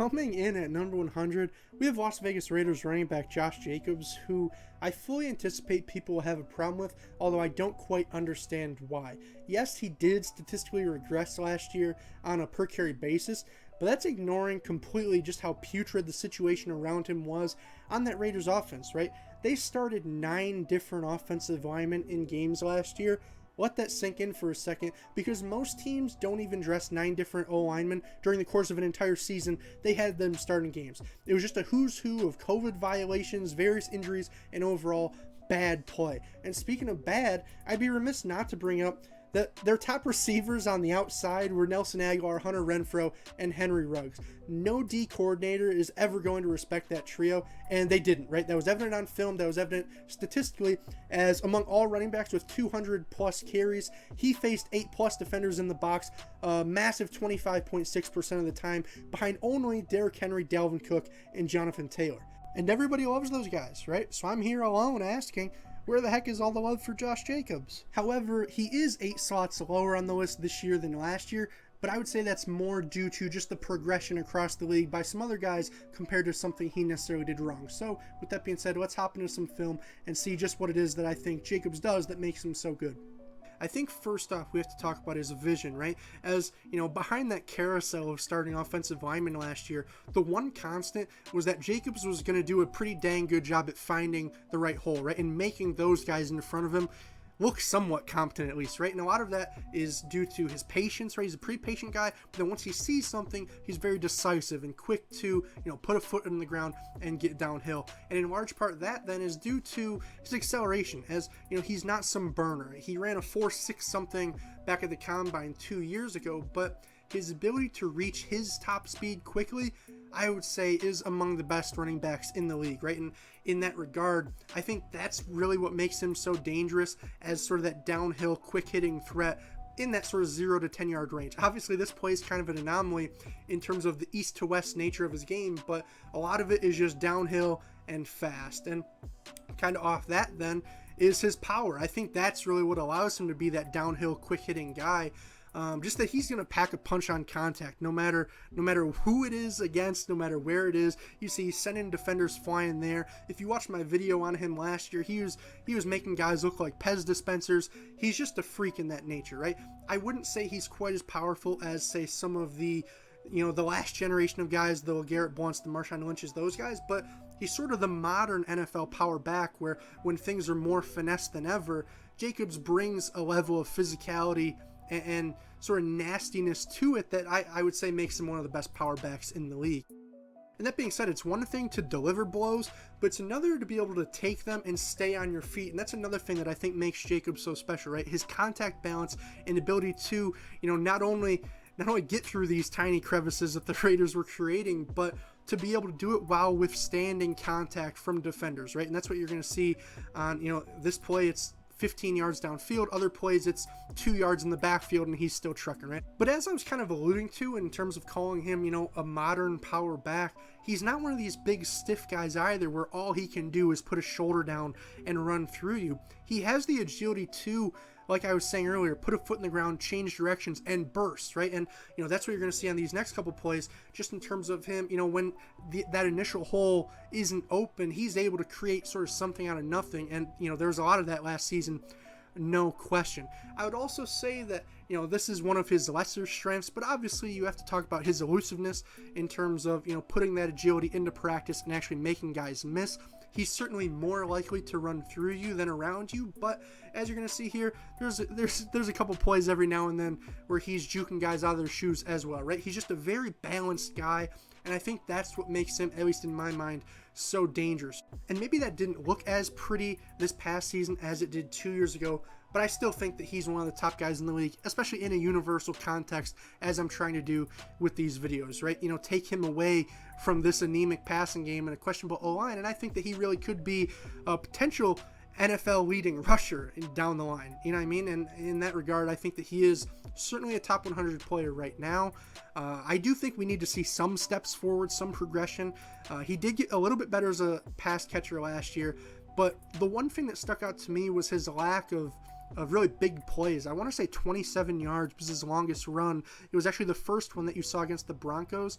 coming in at number 100, we have Las Vegas Raiders running back Josh Jacobs, who I fully anticipate people will have a problem with, although I don't quite understand why. Yes, he did statistically regress last year on a per carry basis, but that's ignoring completely just how putrid the situation around him was on that Raiders offense, right? They started 9 different offensive linemen in games last year. Let that sink in for a second, because most teams don't even dress 9 different O-linemen during the course of an entire season. They had them starting games. It was just a who's who of COVID violations, various injuries, and overall bad play. And speaking of bad, I'd be remiss not to bring up that their top receivers on the outside were Nelson Aguilar, Hunter Renfrow, and Henry Ruggs. No D coordinator is ever going to respect that trio, and they didn't, right? That was evident on film, that was evident statistically, as among all running backs with 200 plus carries, he faced 8 plus defenders in the box, a massive 25.6% of the time, behind only Derrick Henry, Dalvin Cook, and Jonathan Taylor. And everybody loves those guys, right? So I'm here alone asking, where the heck is all the love for Josh Jacobs? However, he is 8 slots lower on the list this year than last year, but I would say that's more due to just the progression across the league by some other guys compared to something he necessarily did wrong. So with that being said, let's hop into some film and see just what it is that I think Jacobs does that makes him so good. I think first off, we have to talk about his vision, right? As, you know, behind that carousel of starting offensive linemen last year, the one constant was that Jacobs was going to do a pretty dang good job at finding the right hole, right? And making those guys in front of him look somewhat competent at least, right? And a lot of that is due to his patience, right? He's a pretty patient guy, but then once he sees something, he's very decisive and quick to, you know, put a foot in the ground and get downhill. And in large part that then is due to his acceleration, as, you know, he's not some burner. He ran a 4.6 something back at the combine 2 years ago, but his ability to reach his top speed quickly, I would say, is among the best running backs in the league, right? And in that regard, I think that's really what makes him so dangerous as sort of that downhill, quick-hitting threat in that sort of 0 to 10 yard range. Obviously, this play is kind of an anomaly in terms of the east to west nature of his game, but a lot of it is just downhill and fast. And kind of off that then is his power. I think that's really what allows him to be that downhill, quick-hitting guy. Just that he's going to pack a punch on contact, no matter who it is against, no matter where it is. You see, he's sending defenders flying there. If you watched my video on him last year, he was making guys look like Pez dispensers. He's just a freak in that nature, right? I wouldn't say he's quite as powerful as, say, some of the, you know, the last generation of guys, the Garrett Blunts, the Marshawn Lynch's, those guys, but he's sort of the modern NFL power back, where when things are more finesse than ever, Jacobs brings a level of physicality and sort of nastiness to it that I would say makes him one of the best power backs in the league. And that being said, it's one thing to deliver blows, but it's another to be able to take them and stay on your feet. And that's another thing that I think makes Jacobs so special, right? His contact balance and ability to, you know, not only get through these tiny crevices that the Raiders were creating, but to be able to do it while withstanding contact from defenders, right? And that's what you're going to see on, you know, this play. It's 15 yards downfield. Other plays, it's 2 yards in the backfield, and he's still trucking, right? But as I was kind of alluding to in terms of calling him, you know, a modern power back, he's not one of these big stiff guys either, where all he can do is put a shoulder down and run through you. He has the agility to, like I was saying earlier, put a foot in the ground, change directions, and burst, right? And, you know, that's what you're going to see on these next couple plays, just in terms of him, you know, when that initial hole isn't open, he's able to create sort of something out of nothing. And, you know, there was a lot of that last season, no question. I would also say that, you know, this is one of his lesser strengths, but obviously you have to talk about his elusiveness in terms of, you know, putting that agility into practice and actually making guys miss. He's certainly more likely to run through you than around you, but as you're going to see here, there's a couple plays every now and then where he's juking guys out of their shoes as well, right? He's just a very balanced guy, and I think that's what makes him, at least in my mind, so dangerous. And maybe that didn't look as pretty this past season as it did 2 years ago, but I still think that he's one of the top guys in the league, especially in a universal context, as I'm trying to do with these videos, right? You know, take him away from this anemic passing game and a questionable O-line, and I think that he really could be a potential NFL leading rusher down the line, you know what I mean? And in that regard, I think that he is certainly a top 100 player right now. I do think we need to see some steps forward, some progression. He did get a little bit better as a pass catcher last year, but the one thing that stuck out to me was his lack of really big plays. I want to say 27 yards was his longest run. It was actually the first one that you saw against the Broncos.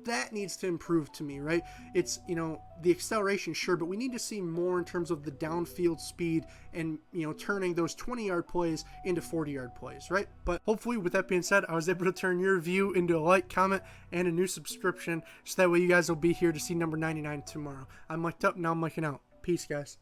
that needs to improve to me, right? It's, you know, the acceleration, sure, but we need to see more in terms of the downfield speed and, you know, turning those 20-yard plays into 40-yard plays, right? But hopefully, with that being said, I was able to turn your view into a like, comment, and a new subscription, so that way you guys will be here to see number 99 tomorrow. I'm mic'd up, now I'm mic'ing out. Peace, guys.